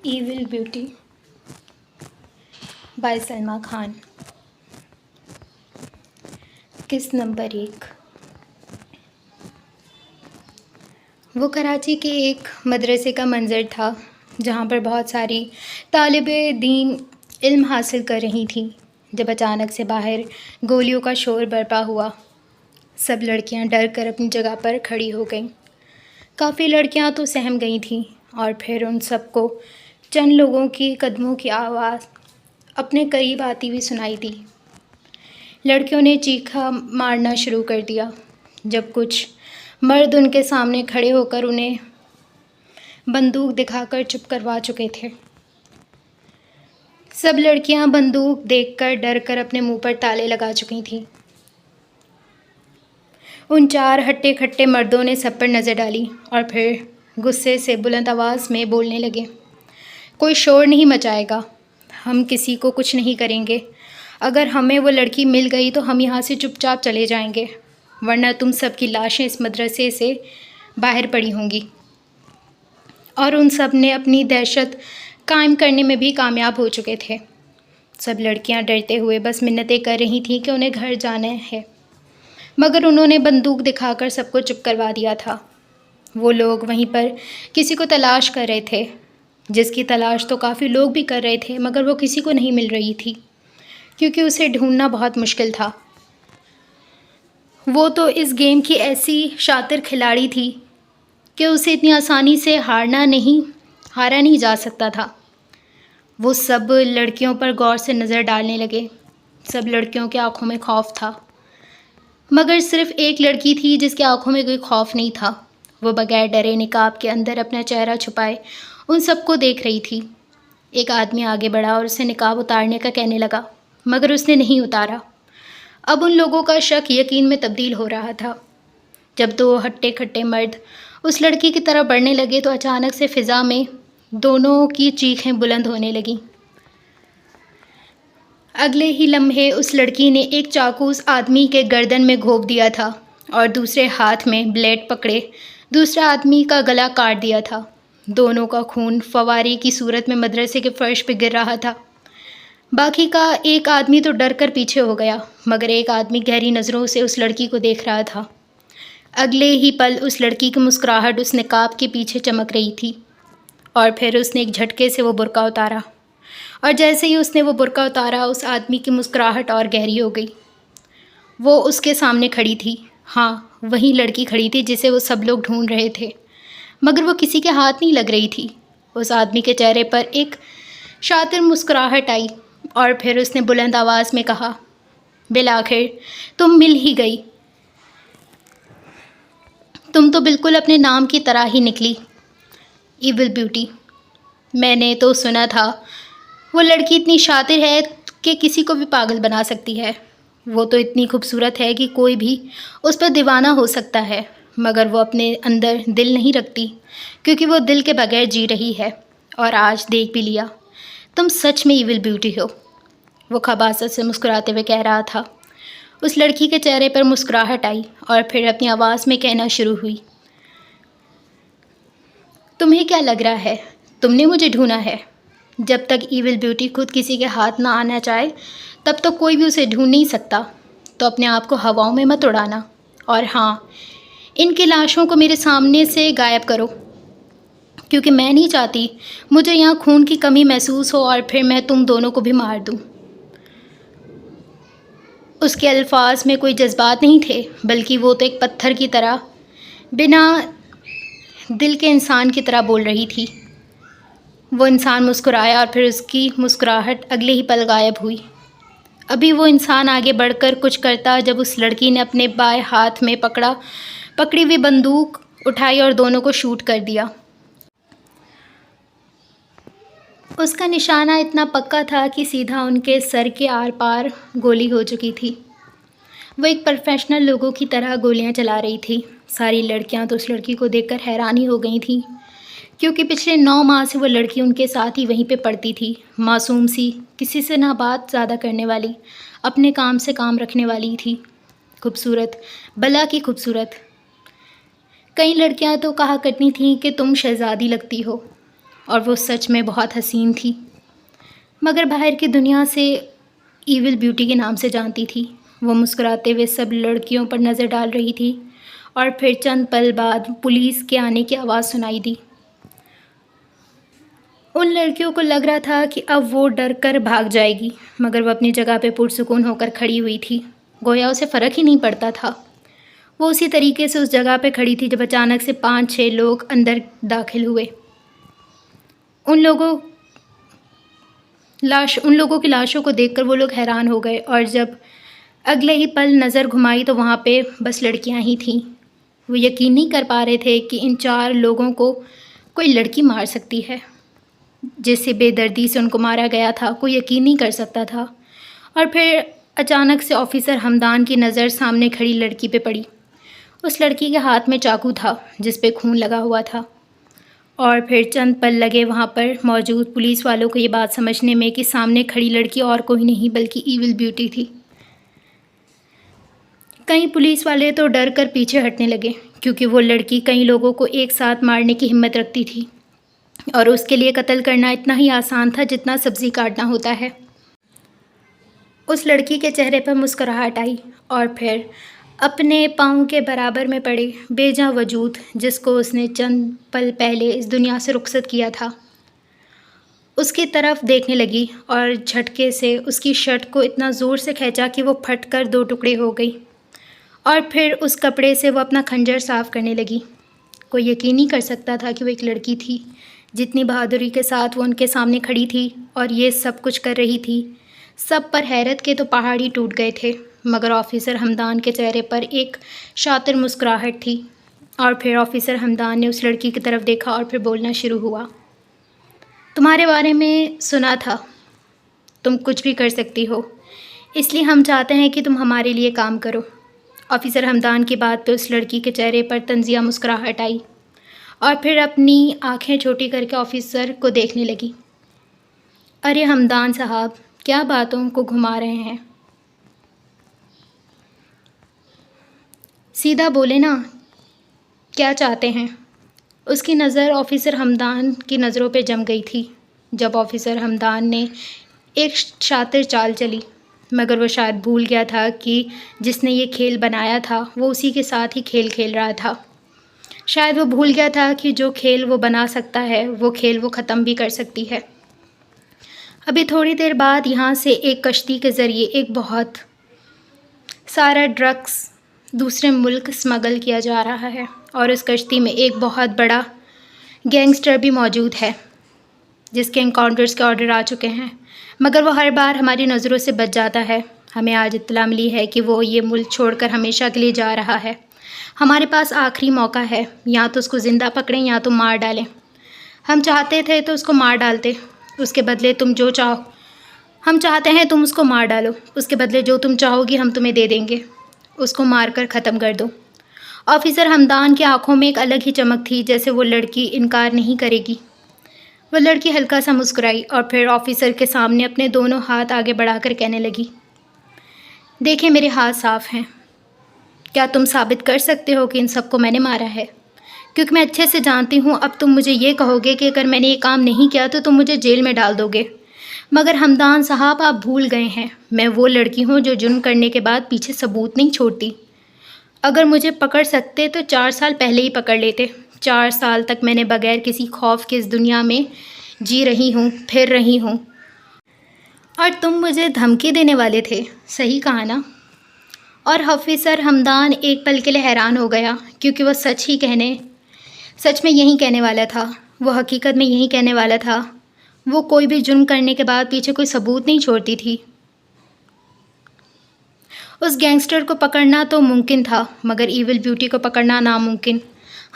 Evil beauty by سلما خان۔ قسط number 1۔ وہ کراچی کے ایک مدرسے کا منظر تھا جہاں پر بہت ساری طالب دین علم حاصل کر رہی تھیں، جب اچانک سے باہر گولیوں کا شور برپا ہوا۔ سب لڑکیاں ڈر کر اپنی جگہ پر کھڑی ہو گئیں۔ کافی لڑکیاں تو سہم گئی تھیں، اور پھر ان سب کو چند لوگوں کی قدموں کی آواز اپنے قریب آتی ہوئی سنائی دی۔ لڑکیوں نے چیخا مارنا شروع کر دیا، جب کچھ مرد ان کے سامنے کھڑے ہو کر انہیں بندوق دکھا کر چپ کروا چکے تھے۔ سب لڑکیاں بندوق دیکھ کر ڈر کر اپنے منہ پر تالے لگا چکی تھیں۔ ان 4 ہٹے کھٹے مردوں نے سب پر نظر ڈالی اور پھر غصے سے بلند آواز میں بولنے لگے، کوئی شور نہیں مچائے گا، ہم کسی کو کچھ نہیں کریں گے۔ اگر ہمیں وہ لڑکی مل گئی تو ہم یہاں سے چپ چاپ چلے جائیں گے، ورنہ تم سب کی لاشیں اس مدرسے سے باہر پڑی ہوں گی۔ اور ان سب نے اپنی دہشت قائم کرنے میں بھی کامیاب ہو چکے تھے۔ سب لڑکیاں ڈرتے ہوئے بس منتیں کر رہی تھیں کہ انہیں گھر جانا ہے، مگر انہوں نے بندوق دکھا کر سب کو چپ کروا دیا تھا۔ وہ لوگ وہیں پر کسی کو تلاش کر رہے تھے، جس کی تلاش تو کافی لوگ بھی کر رہے تھے، مگر وہ کسی کو نہیں مل رہی تھی، کیونکہ اسے ڈھونڈنا بہت مشکل تھا۔ وہ تو اس گیم کی ایسی شاطر کھلاڑی تھی کہ اسے اتنی آسانی سے ہارا نہیں جا سکتا تھا۔ وہ سب لڑکیوں پر غور سے نظر ڈالنے لگے۔ سب لڑکیوں کی آنکھوں میں خوف تھا، مگر صرف ایک لڑکی تھی جس کی آنکھوں میں کوئی خوف نہیں تھا۔ وہ بغیر ڈرے نقاب کے اندر اپنا چہرہ چھپائے ان سب کو دیکھ رہی تھی۔ ایک آدمی آگے بڑھا اور اسے نقاب اتارنے کا کہنے لگا، مگر اس نے نہیں اتارا۔ اب ان لوگوں کا شک یقین میں تبدیل ہو رہا تھا۔ جب 2 ہٹے کھٹے مرد اس لڑکی کی طرف بڑھنے لگے تو اچانک سے فضا میں دونوں کی چیخیں بلند ہونے لگیں۔ اگلے ہی لمحے اس لڑکی نے ایک چاقو اس آدمی کے گردن میں گھونپ دیا تھا اور دوسرے ہاتھ میں بلیڈ پکڑے دوسرے آدمی کا گلا کاٹ دیا تھا۔ دونوں کا خون فوارے کی صورت میں مدرسے کے فرش پہ گر رہا تھا۔ باقی کا ایک آدمی تو ڈر کر پیچھے ہو گیا، مگر ایک آدمی گہری نظروں سے اس لڑکی کو دیکھ رہا تھا۔ اگلے ہی پل اس لڑکی کی مسکراہٹ اس نقاب کے پیچھے چمک رہی تھی، اور پھر اس نے ایک جھٹکے سے وہ برقع اتارا، اور جیسے ہی اس نے وہ برقع اتارا اس آدمی کی مسکراہٹ اور گہری ہو گئی۔ وہ اس کے سامنے کھڑی تھی، ہاں وہی لڑکی کھڑی تھی جسے وہ سب لوگ ڈھونڈ رہے تھے، مگر وہ کسی کے ہاتھ نہیں لگ رہی تھی۔ اس آدمی کے چہرے پر ایک شاطر مسکراہٹ آئی، اور پھر اس نے بلند آواز میں کہا، بالآخر تم مل ہی گئی، تم تو بالکل اپنے نام کی طرح ہی نکلی، ایول بیوٹی۔ میں نے تو سنا تھا وہ لڑکی اتنی شاطر ہے کہ کسی کو بھی پاگل بنا سکتی ہے۔ وہ تو اتنی خوبصورت ہے کہ کوئی بھی اس پر دیوانہ ہو سکتا ہے، مگر وہ اپنے اندر دل نہیں رکھتی، کیونکہ وہ دل کے بغیر جی رہی ہے، اور آج دیکھ بھی لیا، تم سچ میں ایول بیوٹی ہو۔ وہ خباثت سے مسکراتے ہوئے کہہ رہا تھا۔ اس لڑکی کے چہرے پر مسکراہٹ آئی اور پھر اپنی آواز میں کہنا شروع ہوئی، تمہیں کیا لگ رہا ہے تم نے مجھے ڈھونڈا ہے؟ جب تک ایول بیوٹی خود کسی کے ہاتھ نہ آنا چاہے تب تک کوئی بھی اسے ڈھونڈ نہیں سکتا، تو اپنے آپ کو ہواؤں میں مت اڑانا، اور ہاں ان کی لاشوں کو میرے سامنے سے غائب کرو، کیونکہ میں نہیں چاہتی مجھے یہاں خون کی کمی محسوس ہو اور پھر میں تم دونوں کو بھی مار دوں۔ اس کے الفاظ میں کوئی جذبات نہیں تھے، بلکہ وہ تو ایک پتھر کی طرح بنا دل کے انسان کی طرح بول رہی تھی۔ وہ انسان مسکرایا اور پھر اس کی مسکراہٹ اگلے ہی پل غائب ہوئی۔ ابھی وہ انسان آگے بڑھ کر کچھ کرتا جب اس لڑکی نے اپنے بائیں ہاتھ میں پکڑی ہوئی بندوق اٹھائی اور دونوں کو شوٹ کر دیا۔ اس کا نشانہ اتنا پکا تھا کہ سیدھا ان کے سر کے آر پار گولی ہو چکی تھی۔ وہ ایک پروفیشنل لوگوں کی طرح گولیاں چلا رہی تھی۔ ساری لڑکیاں تو اس لڑکی کو دیکھ کر حیران ہی ہو گئی تھیں، کیونکہ پچھلے 9 ماہ سے وہ لڑکی ان کے ساتھ ہی وہیں پہ پڑتی تھی، معصوم سی، کسی سے نہ بات زیادہ کرنے والی، اپنے کام سے کام رکھنے والی تھی، خوبصورت، بلا کی خوبصورت۔ کئی لڑکیاں تو کہا کرتی تھیں کہ تم شہزادی لگتی ہو، اور وہ سچ میں بہت حسین تھی، مگر باہر کی دنیا سے ایول بیوٹی کے نام سے جانتی تھی۔ وہ مسکراتے ہوئے سب لڑکیوں پر نظر ڈال رہی تھی، اور پھر چند پل بعد پولیس کے آنے کی آواز سنائی دی۔ ان لڑکیوں کو لگ رہا تھا کہ اب وہ ڈر کر بھاگ جائے گی، مگر وہ اپنی جگہ پہ پرسکون ہو کر کھڑی ہوئی تھی، گویا اسے فرق ہی نہیں پڑتا تھا۔ وہ اسی طریقے سے اس جگہ پہ کھڑی تھی جب اچانک سے 5-6 لوگ اندر داخل ہوئے۔ ان لوگوں کی لاشوں کو دیکھ کر وہ لوگ حیران ہو گئے، اور جب اگلے ہی پل نظر گھمائی تو وہاں پہ بس لڑکیاں ہی تھیں۔ وہ یقین نہیں کر پا رہے تھے کہ ان 4 لوگوں کو کوئی لڑکی مار سکتی ہے، جیسے بے دردی سے ان کو مارا گیا تھا، کوئی یقین نہیں کر سکتا تھا۔ اور پھر اچانک سے آفیسر حمدان کی نظر سامنے کھڑی لڑکی پہ پڑی۔ اس لڑکی کے ہاتھ میں چاقو تھا جس پہ خون لگا ہوا تھا، اور پھر چند پل لگے وہاں پر موجود پولیس والوں کو یہ بات سمجھنے میں کہ سامنے کھڑی لڑکی اور کوئی نہیں بلکہ ایول بیوٹی تھی۔ کئی پولیس والے تو ڈر کر پیچھے ہٹنے لگے، کیونکہ وہ لڑکی کئی لوگوں کو ایک ساتھ مارنے کی ہمت رکھتی تھی، اور اس کے لیے قتل کرنا اتنا ہی آسان تھا جتنا سبزی کاٹنا ہوتا ہے۔ اس لڑکی کے چہرے پر مسکراہٹ آئی، اور پھر اپنے پاؤں کے برابر میں پڑے بے جاں وجود جس کو اس نے چند پل پہلے اس دنیا سے رخصت کیا تھا، اس کی طرف دیکھنے لگی، اور جھٹکے سے اس کی شرٹ کو اتنا زور سے کھینچا کہ وہ پھٹ کر 2 ٹکڑے ہو گئی، اور پھر اس کپڑے سے وہ اپنا خنجر صاف کرنے لگی۔ کوئی یقین نہیں کر سکتا تھا کہ وہ ایک لڑکی تھی، جتنی بہادری کے ساتھ وہ ان کے سامنے کھڑی تھی اور یہ سب کچھ کر رہی تھی۔ سب پر حیرت کے تو پہاڑ ہی ٹوٹ گئے تھے، مگر آفیسر حمدان کے چہرے پر ایک شاطر مسکراہٹ تھی۔ اور پھر آفیسر حمدان نے اس لڑکی کی طرف دیکھا اور پھر بولنا شروع ہوا۔ تمہارے بارے میں سنا تھا، تم کچھ بھی کر سکتی ہو، اس لیے ہم چاہتے ہیں کہ تم ہمارے لیے کام کرو۔ آفیسر حمدان کی بات پہ اس لڑکی کے چہرے پر طنزیہ مسکراہٹ آئی، اور پھر اپنی آنکھیں چھوٹی کر کے آفیسر کو دیکھنے لگی۔ ارے حمدان صاحب، کیا باتوں کو گھما رہے ہیں؟ سیدھا بولے نا، کیا چاہتے ہیں؟ اس کی نظر آفیسر حمدان کی نظروں پہ جم گئی تھی۔ جب آفیسر حمدان نے ایک شاطر چال چلی، مگر وہ شاید بھول گیا تھا کہ جس نے یہ کھیل بنایا تھا وہ اسی کے ساتھ ہی کھیل کھیل رہا تھا۔ شاید وہ بھول گیا تھا کہ جو کھیل وہ بنا سکتا ہے وہ کھیل وہ ختم بھی کر سکتی ہے۔ ابھی تھوڑی دیر بعد یہاں سے ایک کشتی کے ذریعے ایک بہت سارا ڈرگس دوسرے ملک اسمگل کیا جا رہا ہے، اور اس کشتی میں ایک بہت بڑا گینگسٹر بھی موجود ہے جس کے انکاؤنٹرز کے آرڈر آ چکے ہیں، مگر وہ ہر بار ہماری نظروں سے بچ جاتا ہے۔ ہمیں آج اطلاع ملی ہے کہ وہ یہ ملک چھوڑ کر ہمیشہ کے لیے جا رہا ہے۔ ہمارے پاس آخری موقع ہے، یا تو اس کو زندہ پکڑیں یا تو مار ڈالیں۔ ہم چاہتے تھے تو اس کو مار ڈالتے، اس کے بدلے تم جو چاہو۔ ہم چاہتے ہیں تم اس کو مار ڈالو، اس کے بدلے جو تم چاہو گی ہم تمہیں دے دیں گے۔ اس کو مار کر ختم کر دو۔ آفیسر حمدان کی آنکھوں میں ایک الگ ہی چمک تھی، جیسے وہ لڑکی انکار نہیں کرے گی۔ وہ لڑکی ہلکا سا مسکرائی، اور پھر آفیسر کے سامنے اپنے دونوں ہاتھ آگے بڑھا کر کہنے لگی، دیکھیں میرے ہاتھ صاف ہیں۔ کیا تم ثابت کر سکتے ہو کہ ان سب کو میں نے مارا ہے؟ کیونکہ میں اچھے سے جانتی ہوں اب تم مجھے یہ کہو گے کہ اگر میں نے یہ کام نہیں کیا تو تم مجھے جیل میں ڈال دو گے۔ مگر حمدان صاحب، آپ بھول گئے ہیں، میں وہ لڑکی ہوں جو جرم کرنے کے بعد پیچھے ثبوت نہیں چھوڑتی۔ اگر مجھے پکڑ سکتے تو 4 سال پہلے ہی پکڑ لیتے۔ 4 سال تک میں نے بغیر کسی خوف کے اس دنیا میں جی رہی ہوں، پھر رہی ہوں، اور تم مجھے دھمکی دینے والے تھے، صحیح کہا نا؟ اور آفیسر حمدان ایک پل کے لیے حیران ہو گیا، کیونکہ وہ سچ میں یہی کہنے والا تھا، وہ حقیقت میں یہی کہنے والا تھا۔ وہ کوئی بھی جرم کرنے کے بعد پیچھے کوئی ثبوت نہیں چھوڑتی تھی۔ اس گینگسٹر کو پکڑنا تو ممکن تھا، مگر ایول بیوٹی کو پکڑنا ناممکن۔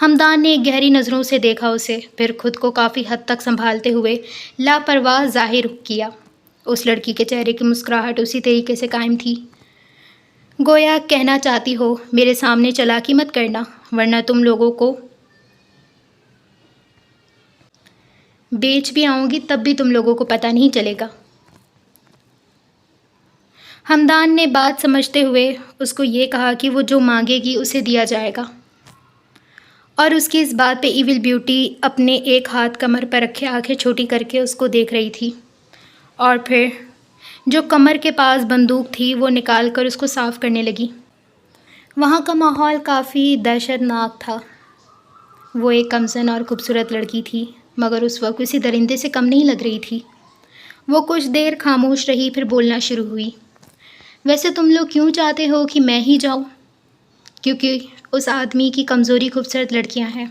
حمدان نے ایک گہری نظروں سے دیکھا اسے، پھر خود کو کافی حد تک سنبھالتے ہوئے لاپرواہ ظاہر کیا۔ اس لڑکی کے چہرے کی مسکراہٹ اسی طریقے سے قائم تھی، گویا کہنا چاہتی ہو میرے سامنے چالاکی مت کرنا، ورنہ تم لوگوں کو بیچ بھی آؤں گی تب بھی تم لوگوں کو پتہ نہیں چلے گا۔ حمدان نے بات سمجھتے ہوئے اس کو یہ کہا کہ وہ جو مانگے گی اسے دیا جائے گا۔ اور اس کی اس بات پہ ایول بیوٹی اپنے ایک ہاتھ کمر پر رکھے آنکھیں چھوٹی کر کے اس کو دیکھ رہی تھی، اور پھر جو کمر کے پاس بندوق تھی وہ نکال کر اس کو صاف کرنے لگی۔ وہاں کا ماحول کافی دہشت ناک تھا۔ وہ ایک کمزن اور خوبصورت لڑکی تھی، مگر اس وقت کسی درندے سے کم نہیں لگ رہی تھی۔ وہ کچھ دیر خاموش رہی، پھر بولنا شروع ہوئی۔ ویسے تم لوگ کیوں چاہتے ہو کہ میں ہی جاؤں؟ کیونکہ اس آدمی کی کمزوری خوبصورت لڑکیاں ہیں۔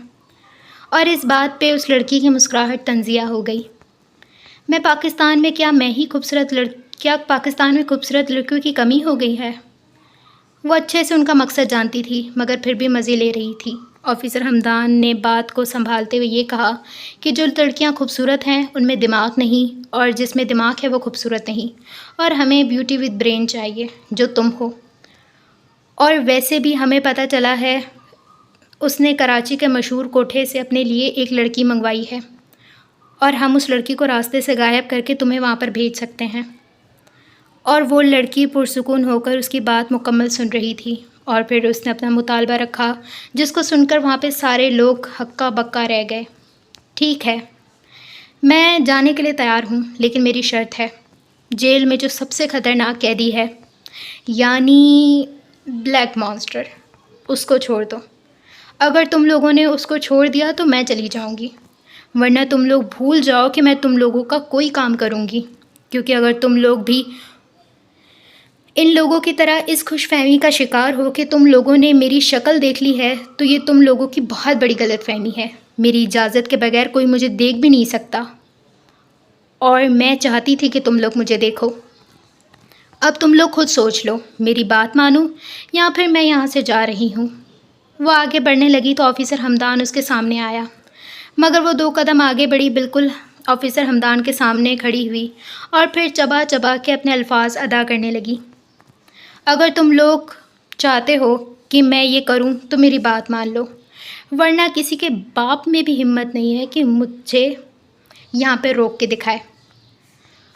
اور اس بات پہ اس لڑکی کی مسکراہٹ طنزیہ ہو گئی۔ کیا پاکستان میں خوبصورت لڑکیوں کی کمی ہو گئی ہے؟ وہ اچھے سے ان کا مقصد جانتی تھی، مگر پھر بھی مزے لے رہی تھی۔ آفیسر حمدان نے بات کو سنبھالتے ہوئے یہ کہا کہ جو لڑکیاں خوبصورت ہیں ان میں دماغ نہیں، اور جس میں دماغ ہے وہ خوبصورت نہیں، اور ہمیں بیوٹی ود برین چاہیے جو تم ہو۔ اور ویسے بھی ہمیں پتہ چلا ہے اس نے کراچی کے مشہور کوٹھے سے اپنے لیے ایک لڑکی منگوائی ہے، اور ہم اس لڑکی کو راستے سے غائب کر کے تمہیں وہاں پر بھیج سکتے ہیں۔ اور وہ لڑکی پرسکون ہو کر اس کی بات مکمل سن رہی تھی، اور پھر اس نے اپنا مطالبہ رکھا، جس کو سن کر وہاں پہ سارے لوگ ہکا بکا رہ گئے۔ ٹھیک ہے، میں جانے کے لیے تیار ہوں، لیکن میری شرط ہے، جیل میں جو سب سے خطرناک قیدی ہے، یعنی بلیک مانسٹر، اس کو چھوڑ دو۔ اگر تم لوگوں نے اس کو چھوڑ دیا تو میں چلی جاؤں گی، ورنہ تم لوگ بھول جاؤ کہ میں تم لوگوں کا کوئی کام کروں گی، کیونکہ اگر تم لوگ بھی ان لوگوں کی طرح اس خوش فہمی کا شکار ہو کہ تم لوگوں نے میری شکل دیکھ لی ہے تو یہ تم لوگوں کی بہت بڑی غلط فہمی ہے۔ میری اجازت کے بغیر کوئی مجھے دیکھ بھی نہیں سکتا، اور میں چاہتی تھی کہ تم لوگ مجھے دیکھو۔ اب تم لوگ خود سوچ لو، میری بات مانو یا پھر میں یہاں سے جا رہی ہوں۔ وہ آگے بڑھنے لگی تو آفیسر حمدان اس کے سامنے آیا، مگر وہ 2 قدم آگے بڑھی، بالکل آفیسر حمدان کے سامنے کھڑی ہوئی، اور پھر چبا چبا کے اپنے الفاظ ادا کرنے لگی۔ اگر تم لوگ چاہتے ہو کہ میں یہ کروں تو میری بات مان لو، ورنہ کسی کے باپ میں بھی ہمت نہیں ہے کہ مجھے یہاں پہ روک کے دکھائے۔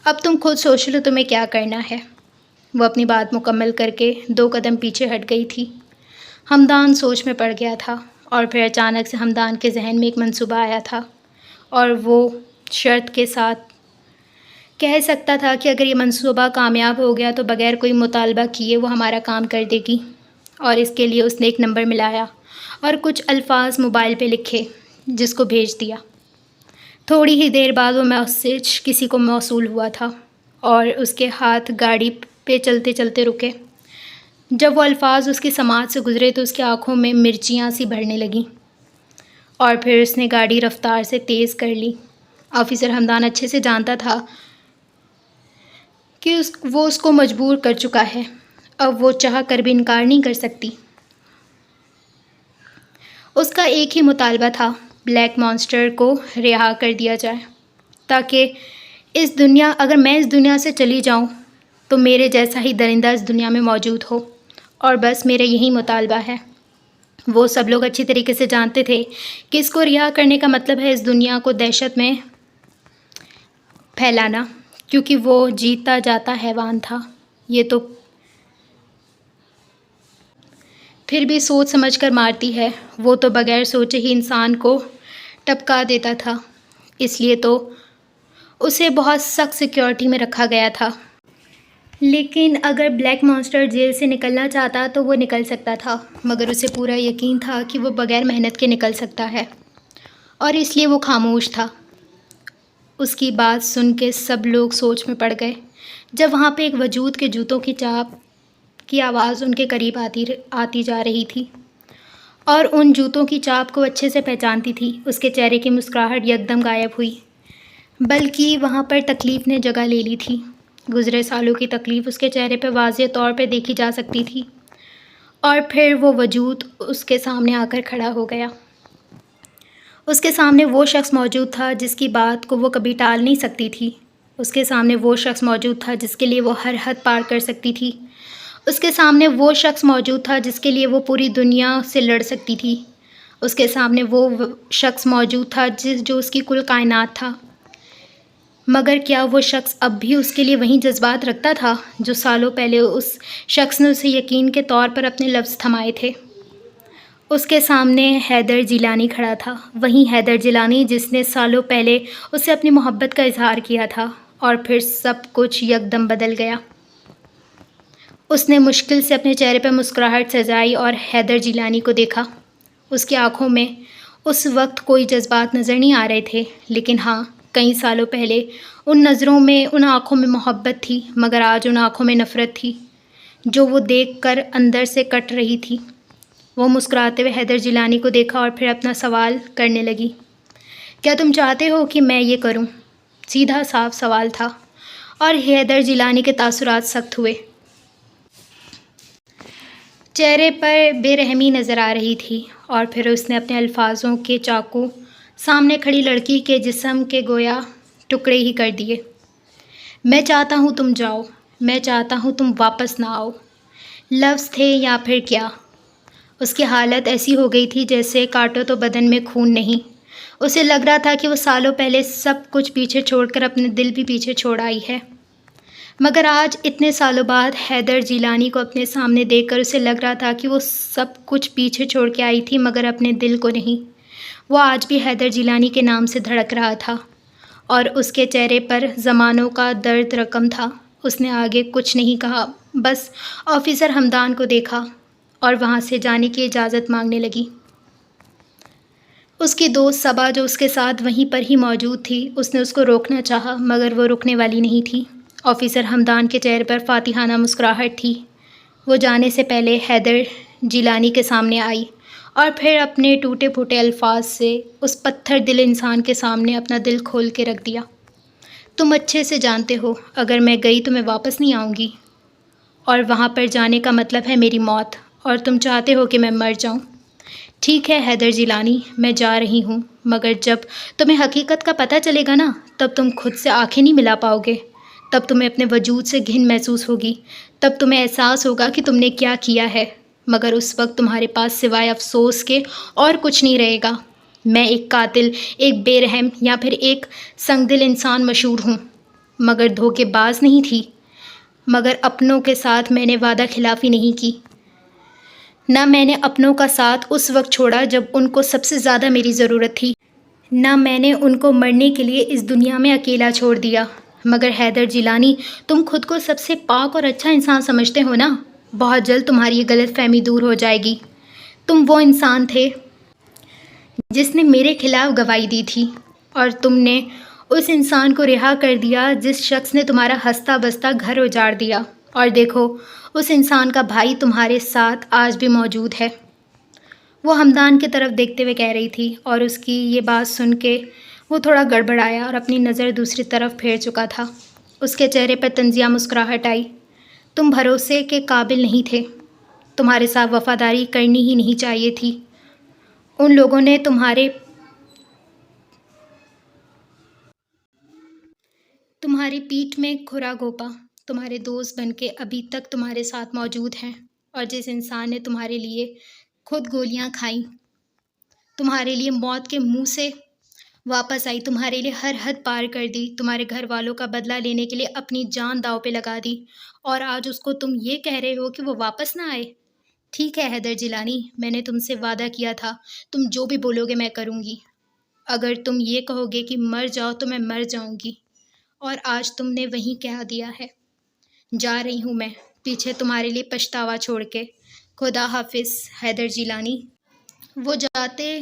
اب تم خود سوچ لو تمہیں کیا کرنا ہے۔ وہ اپنی بات مکمل کر کے 2 قدم پیچھے ہٹ گئی تھی۔ حمدان سوچ میں پڑ گیا تھا، اور پھر اچانک سے حمدان کے ذہن میں ایک منصوبہ آیا تھا، اور وہ شرط کے ساتھ کہہ سکتا تھا کہ اگر یہ منصوبہ کامیاب ہو گیا تو بغیر کوئی مطالبہ کیے وہ ہمارا کام کر دے گی۔ اور اس کے لیے اس نے ایک نمبر ملایا اور کچھ الفاظ موبائل پہ لکھے، جس کو بھیج دیا۔ تھوڑی ہی دیر بعد وہ میسج کسی کو موصول ہوا تھا، اور اس کے ہاتھ گاڑی پہ چلتے چلتے رکے۔ جب وہ الفاظ اس کی سماعت سے گزرے تو اس کی آنکھوں میں مرچیاں سی بھرنے لگیں، اور پھر اس نے گاڑی رفتار سے تیز کر لی۔ آفیسر حمدان اچھے سے جانتا تھا کہ وہ اس کو مجبور کر چکا ہے، اب وہ چاہ کر بھی انکار نہیں کر سکتی۔ اس کا ایک ہی مطالبہ تھا، بلیک مانسٹر کو رہا کر دیا جائے، تاکہ اگر میں اس دنیا سے چلی جاؤں تو میرے جیسا ہی درندہ اس دنیا میں موجود ہو، اور بس میرا یہی مطالبہ ہے۔ وہ سب لوگ اچھی طریقے سے جانتے تھے کہ اس کو رہا کرنے کا مطلب ہے اس دنیا کو دہشت میں پھیلانا، کیونکہ وہ جیتا جاتا حیوان تھا۔ یہ تو پھر بھی سوچ سمجھ کر مارتی ہے، وہ تو بغیر سوچے ہی انسان کو ٹپکا دیتا تھا، اس لیے تو اسے بہت سخت سیکیورٹی میں رکھا گیا تھا۔ لیکن اگر بلیک مانسٹر جیل سے نکلنا چاہتا تو وہ نکل سکتا تھا، مگر اسے پورا یقین تھا کہ وہ بغیر محنت کے نکل سکتا ہے، اور اس لیے وہ خاموش تھا۔ اس کی بات سن کے سب لوگ سوچ میں پڑ گئے، جب وہاں پہ ایک وجود کے جوتوں کی چاپ کی آواز ان کے قریب آتی جا رہی تھی، اور ان جوتوں کی چاپ کو اچھے سے پہچانتی تھی۔ اس کے چہرے کی مسکراہٹ یکدم غائب ہوئی، بلکہ وہاں پر تکلیف نے جگہ لے لی تھی۔ گزرے سالوں کی تکلیف اس کے چہرے پہ واضح طور پہ دیکھی جا سکتی تھی، اور پھر وہ وجود اس کے سامنے آ کر کھڑا ہو گیا۔ اس کے سامنے وہ شخص موجود تھا جس کی بات کو وہ کبھی ٹال نہیں سکتی تھی۔ اس کے سامنے وہ شخص موجود تھا جس کے لیے وہ ہر حد پار کر سکتی تھی۔ اس کے سامنے وہ شخص موجود تھا جس کے لیے وہ پوری دنیا سے لڑ سکتی تھی۔ اس کے سامنے وہ شخص موجود تھا جو اس کی کل کائنات تھا۔ مگر کیا وہ شخص اب بھی اس کے لیے وہی جذبات رکھتا تھا جو سالوں پہلے اس شخص نے اسے یقین کے طور پر اپنے لفظ تھمائے تھے؟ اس کے سامنے حیدر جیلانی کھڑا تھا، وہی حیدر جیلانی جس نے سالوں پہلے اس سے اپنی محبت کا اظہار کیا تھا، اور پھر سب کچھ یکدم بدل گیا۔ اس نے مشکل سے اپنے چہرے پر مسکراہٹ سجائی اور حیدر جیلانی کو دیکھا۔ اس کی آنکھوں میں اس وقت کوئی جذبات نظر نہیں آ رہے تھے، لیکن ہاں، کئی سالوں پہلے ان نظروں میں، ان آنکھوں میں محبت تھی، مگر آج ان آنکھوں میں نفرت تھی، جو وہ دیکھ کر اندر سے کٹ رہی تھی۔ وہ مسکراتے ہوئے حیدر جیلانی کو دیکھا اور پھر اپنا سوال کرنے لگی۔ کیا تم چاہتے ہو کہ میں یہ کروں؟ سیدھا صاف سوال تھا، اور حیدر جیلانی کے تاثرات سخت ہوئے۔ چہرے پر بے رحمی نظر آ رہی تھی، اور پھر اس نے اپنے الفاظوں کے چاقو سامنے کھڑی لڑکی کے جسم کے گویا ٹکڑے ہی کر دیے۔ میں چاہتا ہوں تم جاؤ، میں چاہتا ہوں تم واپس نہ آؤ۔ لفظ تھے یا پھر کیا؟ اس کی حالت ایسی ہو گئی تھی جیسے کاٹو تو بدن میں خون نہیں۔ اسے لگ رہا تھا کہ وہ سالوں پہلے سب کچھ پیچھے چھوڑ کر اپنے دل بھی پیچھے چھوڑ آئی ہے، مگر آج اتنے سالوں بعد حیدر جیلانی کو اپنے سامنے دیکھ کر اسے لگ رہا تھا کہ وہ سب کچھ پیچھے چھوڑ کے آئی تھی، مگر اپنے دل کو نہیں۔ وہ آج بھی حیدر جیلانی کے نام سے دھڑک رہا تھا، اور اس کے چہرے پر زمانوں کا درد رقم تھا۔ اس نے آگے کچھ نہیں کہا، بس آفیسر حمدان کو دیکھا اور وہاں سے جانے کی اجازت مانگنے لگی۔ اس کی دوست صبا جو اس کے ساتھ وہیں پر ہی موجود تھی، اس نے اس کو روکنا چاہا، مگر وہ رکنے والی نہیں تھی۔ آفیسر حمدان کے چہرے پر فاتحانہ مسکراہٹ تھی۔ وہ جانے سے پہلے حیدر جیلانی کے سامنے آئی، اور پھر اپنے ٹوٹے پھوٹے الفاظ سے اس پتھر دل انسان کے سامنے اپنا دل کھول کے رکھ دیا۔ تم اچھے سے جانتے ہو، اگر میں گئی تو میں واپس نہیں آؤں گی، اور وہاں پر جانے کا مطلب ہے میری موت، اور تم چاہتے ہو کہ میں مر جاؤں۔ ٹھیک ہے حیدر جیلانی، میں جا رہی ہوں، مگر جب تمہیں حقیقت کا پتہ چلے گا نا، تب تم خود سے آنکھیں نہیں ملا پاؤ گے، تب تمہیں اپنے وجود سے گھن محسوس ہوگی، تب تمہیں احساس ہوگا کہ تم نے کیا کیا ہے، مگر اس وقت تمہارے پاس سوائے افسوس کے اور کچھ نہیں رہے گا۔ میں ایک قاتل، ایک بے رحم یا پھر ایک سنگ دل انسان مشہور ہوں، مگر دھوکے باز نہیں تھی، مگر اپنوں کے ساتھ میں نے وعدہ خلافی نہیں کی۔ نہ میں نے اپنوں کا ساتھ اس وقت چھوڑا جب ان کو سب سے زیادہ میری ضرورت تھی، نہ میں نے ان کو مرنے کے لیے اس دنیا میں اکیلا چھوڑ دیا۔ مگر حیدر جیلانی، تم خود کو سب سے پاک اور اچھا انسان سمجھتے ہو نا؟ بہت جلد تمہاری یہ غلط فہمی دور ہو جائے گی۔ تم وہ انسان تھے جس نے میرے خلاف گواہی دی تھی، اور تم نے اس انسان کو رہا کر دیا جس شخص نے تمہارا ہنستا بستا گھر اجاڑ دیا، اور دیکھو، اس انسان کا بھائی تمہارے ساتھ آج بھی موجود ہے۔ وہ حمدان کی طرف دیکھتے ہوئے کہہ رہی تھی، اور اس کی یہ بات سن کے وہ تھوڑا گڑبڑایا اور اپنی نظر دوسری طرف پھیر چکا تھا۔ اس کے چہرے پر طنزیہ مسکراہٹ آئی۔ تم بھروسے کے قابل نہیں تھے، تمہارے ساتھ وفاداری کرنی ہی نہیں چاہیے تھی۔ ان لوگوں نے تمہاری پیٹھ میں کھرا گھونپا، تمہارے دوست بن کے ابھی تک تمہارے ساتھ موجود ہیں، اور جس انسان نے تمہارے لیے خود گولیاں کھائیں، تمہارے لیے موت کے منہ سے واپس آئی، تمہارے لیے ہر حد پار کر دی، تمہارے گھر والوں کا بدلہ لینے کے لیے اپنی جان داؤ پہ لگا دی، اور آج اس کو تم یہ کہہ رہے ہو کہ وہ واپس نہ آئے؟ ٹھیک ہے حیدر جیلانی، میں نے تم سے وعدہ کیا تھا، تم جو بھی بولو گے میں کروں گی۔ اگر تم یہ کہو گے کہ مر جاؤ تو میں مر جاؤں گی، اور آج تم نے وہی کہہ دیا ہے۔ جا رہی ہوں میں، پیچھے تمہارے لیے پچھتاوا چھوڑ کے۔ خدا حافظ حیدر جیلانی۔ وہ جاتے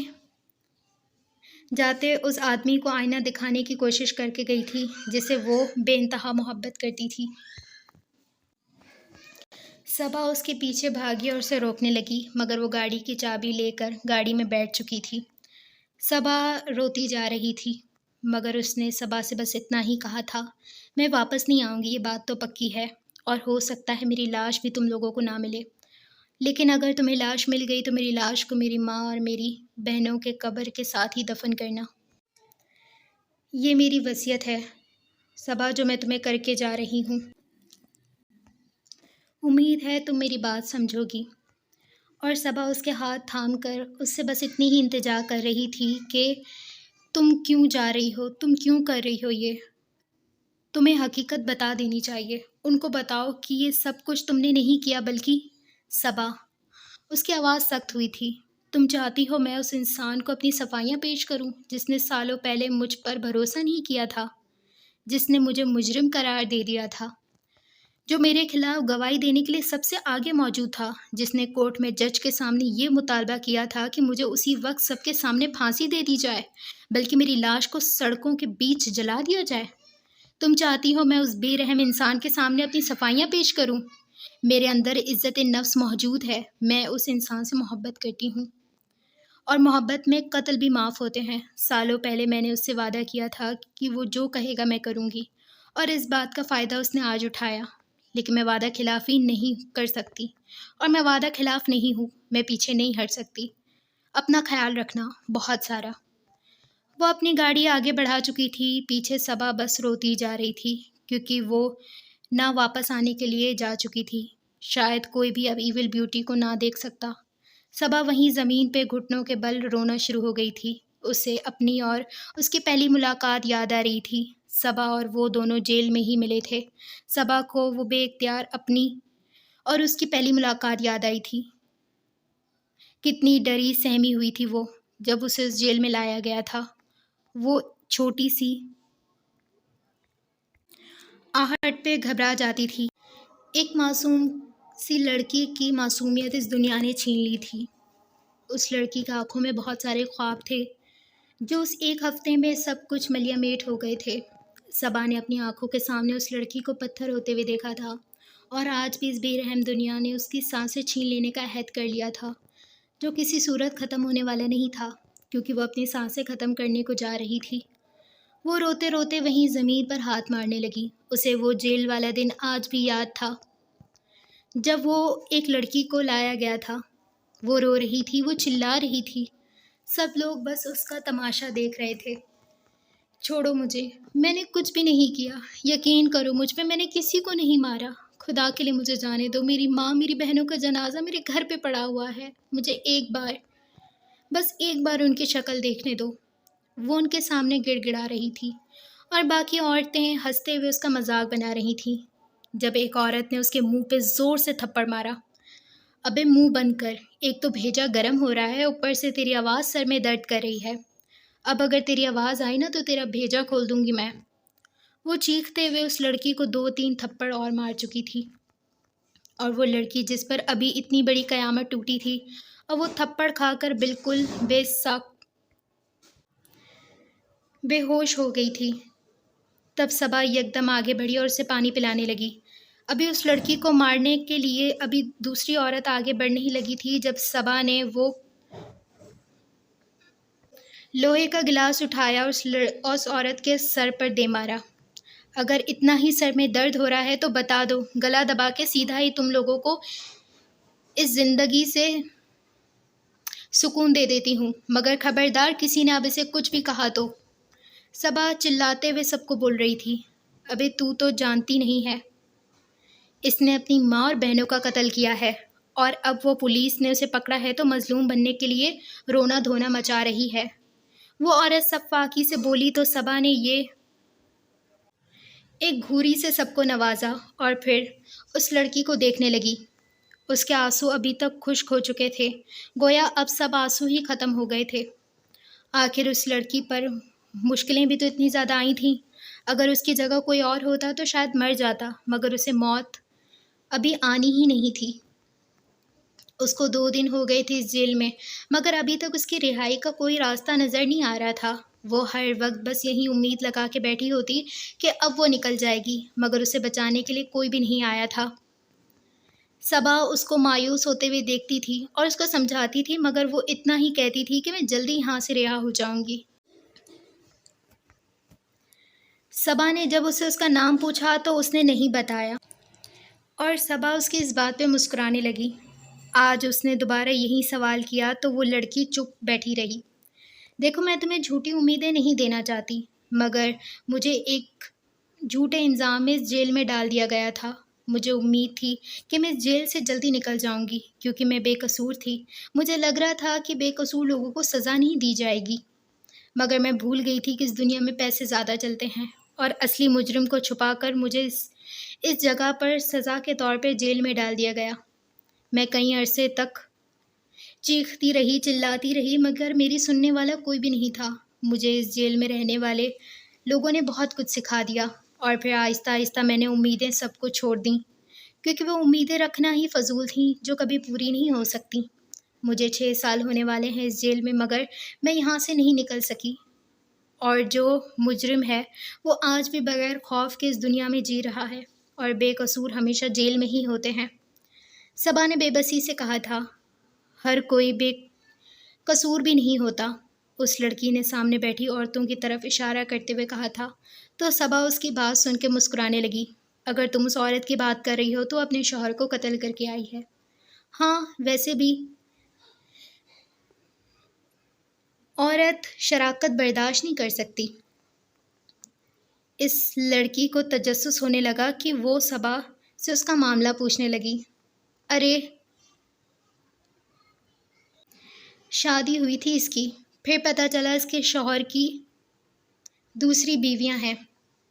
جاتے اس آدمی کو آئینہ دکھانے کی کوشش کر کے گئی تھی جسے وہ بے انتہا محبت کرتی تھی۔ صبا اس کے پیچھے بھاگی اور اسے روکنے لگی، مگر وہ گاڑی کی چابی لے کر گاڑی میں بیٹھ چکی تھی۔ صبا روتی جا رہی تھی، مگر اس نے صبا سے بس اتنا ہی کہا تھا، میں واپس نہیں آؤں گی، یہ بات تو پکی ہے، اور ہو سکتا ہے میری لاش بھی تم لوگوں کو نہ ملے، لیکن اگر تمہیں لاش مل گئی تو میری لاش کو میری ماں اور میری بہنوں کے قبر کے ساتھ ہی دفن کرنا۔ یہ میری وصیت ہے صبا، جو میں تمہیں کر کے جا رہی ہوں۔ امید ہے تم میری بات سمجھو گی۔ اور صبا اس کے ہاتھ تھام کر اس سے بس اتنی ہی التجا کر رہی تھی کہ تم کیوں جا رہی ہو، تم کیوں کر رہی ہو یہ؟ تمہیں حقیقت بتا دینی چاہیے، ان کو بتاؤ کہ یہ سب کچھ تم نے نہیں کیا بلکہ صبا، اس کی آواز سخت ہوئی تھی، تم چاہتی ہو میں اس انسان کو اپنی صفائیاں پیش کروں جس نے سالوں پہلے مجھ پر بھروسہ نہیں کیا تھا، جس نے مجھے مجرم قرار دے دیا تھا، جو میرے خلاف گواہی دینے کے لیے سب سے آگے موجود تھا، جس نے کورٹ میں جج کے سامنے یہ مطالبہ کیا تھا کہ مجھے اسی وقت سب کے سامنے پھانسی دے دی جائے، بلکہ میری لاش کو سڑکوں کے بیچ جلا دیا جائے؟ تم چاہتی ہو میں اس بے رحم انسان کے سامنے اپنی صفائیاں پیش کروں؟ میرے اندر عزت نفس موجود ہے، میں اس انسان سے محبت کرتی ہوں، اور محبت میں قتل بھی معاف ہوتے ہیں۔ سالوں پہلے میں نے اس سے وعدہ کیا تھا کہ وہ جو کہے گا میں کروں گی، اور اس بات کا فائدہ اس نے آج اٹھایا، لیکن میں وعدہ خلافی نہیں کر سکتی، اور میں وعدہ خلاف نہیں ہوں، میں پیچھے نہیں ہٹ سکتی۔ اپنا خیال رکھنا، بہت سارا۔ وہ اپنی گاڑی آگے بڑھا چکی تھی، پیچھے صبا بس روتی جا رہی تھی، کیونکہ وہ نہ واپس آنے کے لیے جا چکی تھی۔ شاید کوئی بھی اب ایول بیوٹی کو نہ دیکھ سکتا۔ صبا وہیں زمین پہ گھٹنوں کے بل رونا شروع ہو گئی تھی۔ اسے اپنی اور اس کی پہلی ملاقات یاد آ رہی تھی۔ صبا اور وہ دونوں جیل میں ہی ملے تھے۔ صبا کو وہ بے اختیار اپنی اور اس کی پہلی ملاقات یاد آئی تھی۔ کتنی ڈری سہمی ہوئی تھی وہ جب اسے اس جیل میں لایا گیا تھا۔ وہ چھوٹی سی آہٹ پہ گھبرا جاتی تھی۔ ایک معصوم سی لڑکی کی معصومیت اس دنیا نے چھین لی تھی۔ اس لڑکی کی آنکھوں میں بہت سارے خواب تھے جو اس ایک ہفتے میں سب کچھ ملیا میٹ ہو گئے تھے۔ صبا نے اپنی آنکھوں کے سامنے اس لڑکی کو پتھر ہوتے ہوئے دیکھا تھا، اور آج بھی اس بے رحم دنیا نے اس کی سانسیں چھین لینے کا عہد کر لیا تھا، جو کسی صورت ختم ہونے والا نہیں تھا، کیونکہ وہ اپنی سانسیں ختم کرنے کو جا رہی تھی۔ وہ روتے روتے وہیں زمین پر ہاتھ مارنے لگی۔ اسے وہ جیل والا دن آج بھی یاد تھا جب وہ ایک لڑکی کو لایا گیا تھا۔ وہ رو رہی تھی، وہ چلا رہی تھی، سب لوگ بس اس کا تماشا دیکھ رہے تھے۔ چھوڑو مجھے، میں نے کچھ بھی نہیں کیا، یقین کرو مجھ پہ، میں نے کسی کو نہیں مارا، خدا کے لیے مجھے جانے دو، میری ماں میری بہنوں کا جنازہ میرے گھر پہ پڑا ہوا ہے، مجھے ایک بار، بس ایک بار ان کی شکل دیکھنے دو۔ وہ ان کے سامنے گڑ گڑا رہی تھی، اور باقی عورتیں ہنستے ہوئے اس کا مذاق بنا رہی تھیں، جب ایک عورت نے اس کے منہ پہ زور سے تھپڑ مارا۔ ابے منہ بند کر، ایک تو بھیجا گرم ہو رہا ہے، اوپر سے تیری آواز سر میں درد کر رہی ہے، اب اگر تیری آواز آئی نا تو تیرا بھیجا کھول دوں گی میں۔ وہ چیختے ہوئے اس لڑکی کو 2-3 تھپڑ اور مار چکی تھی، اور وہ لڑکی جس پر ابھی اتنی بڑی قیامت ٹوٹی تھی، اور وہ تھپڑ کھا کر بالکل بے ہوش ہو گئی تھی۔ تب صبا یکدم آگے بڑھی اور اسے پانی پلانے لگی۔ ابھی اس لڑکی کو مارنے کے لیے ابھی دوسری عورت آگے بڑھنے ہی لگی تھی جب صبا نے وہ لوہے کا گلاس اٹھایا اور اس عورت کے سر پر دے مارا۔ اگر اتنا ہی سر میں درد ہو رہا ہے تو بتا دو، گلا دبا کے سیدھا ہی تم لوگوں کو اس زندگی سے سکون دے دیتی ہوں، مگر خبردار کسی نے اب اسے کچھ بھی کہا تو۔ صبا چلاتے ہوئے سب کو بول رہی تھی، ابے تو جانتی نہیں ہے، اس نے اپنی ماں اور بہنوں کا قتل کیا ہے، اور اب وہ پولیس نے اسے پکڑا ہے تو مظلوم بننے کے لیے رونا دھونا مچا رہی ہے۔ وہ عورت صفاقی سے بولی تو صبا نے یہ ایک گھوری سے سب کو نوازا، اور پھر اس لڑکی کو دیکھنے لگی۔ اس کے آنسو ابھی تک خشک ہو چکے تھے، گویا اب سب آنسو ہی ختم ہو گئے تھے۔ آخر اس لڑکی پر مشکلیں بھی تو اتنی زیادہ آئی تھیں، اگر اس کی جگہ کوئی اور ہوتا تو شاید مر جاتا، مگر اسے موت ابھی آنی ہی نہیں تھی۔ اس کو 2 دن ہو گئے تھے اس جیل میں، مگر ابھی تک اس کی رہائی کا کوئی راستہ نظر نہیں آ رہا تھا۔ وہ ہر وقت بس یہی امید لگا کے بیٹھی ہوتی کہ اب وہ نکل جائے گی، مگر اسے بچانے کے لیے کوئی بھی نہیں آیا تھا۔ صبا اس کو مایوس ہوتے ہوئے دیکھتی تھی اور اس کو سمجھاتی تھی، مگر وہ اتنا ہی کہتی تھی کہ میں جلدی یہاں سے رہا ہو جاؤں گی۔ صبا نے جب اسے اس کا نام پوچھا تو اس نے نہیں بتایا، اور صبا اس کی اس بات پہ مسکرانے لگی۔ آج اس نے دوبارہ یہی سوال کیا تو وہ لڑکی چپ بیٹھی رہی۔ دیکھو، میں تمہیں جھوٹی امیدیں نہیں دینا چاہتی، مگر مجھے ایک جھوٹے الزام میں اس جیل میں ڈال دیا گیا تھا۔ مجھے امید تھی کہ میں اس جیل سے جلدی نکل جاؤں گی، کیونکہ میں بے قصور تھی۔ مجھے لگ رہا تھا کہ بے قصور لوگوں کو سزا نہیں دی جائے گی، مگر میں بھول گئی تھی کہ اس دنیا میں پیسے زیادہ چلتے ہیں، اور اصلی مجرم کو چھپا کر مجھے اس جگہ پر سزا کے طور پر جیل میں ڈال دیا گیا۔ میں کئی عرصے تک چیختی رہی، چلاتی رہی، مگر میری سننے والا کوئی بھی نہیں تھا۔ مجھے اس جیل میں رہنے والے لوگوں نے بہت کچھ سکھا دیا، اور پھر آہستہ آہستہ میں نے امیدیں سب کو چھوڑ دیں، کیونکہ وہ امیدیں رکھنا ہی فضول تھیں جو کبھی پوری نہیں ہو سکتی۔ مجھے 6 سال ہونے والے ہیں اس جیل میں، مگر میں یہاں سے نہیں نکل سکی، اور جو مجرم ہے وہ آج بھی بغیر خوف کے اس دنیا میں جی رہا ہے، اور بے قصور ہمیشہ جیل میں ہی ہوتے ہیں۔ صبا نے بے بسی سے کہا تھا، ہر کوئی بے قصور بھی نہیں ہوتا۔ اس لڑکی نے سامنے بیٹھی عورتوں کی طرف اشارہ کرتے ہوئے کہا تھا، تو صبا اس کی بات سن کے مسکرانے لگی۔ اگر تم اس عورت کی بات کر رہی ہو تو اپنے شوہر کو قتل کر کے آئی ہے۔ ہاں، ویسے بھی عورت شراکت برداشت نہیں کر سکتی۔ اس لڑکی کو تجسس ہونے لگا کہ وہ صبا سے اس کا معاملہ پوچھنے لگی۔ ارے، شادی ہوئی تھی اس کی، پھر پتہ چلا اس کے شوہر کی دوسری بیویاں ہیں۔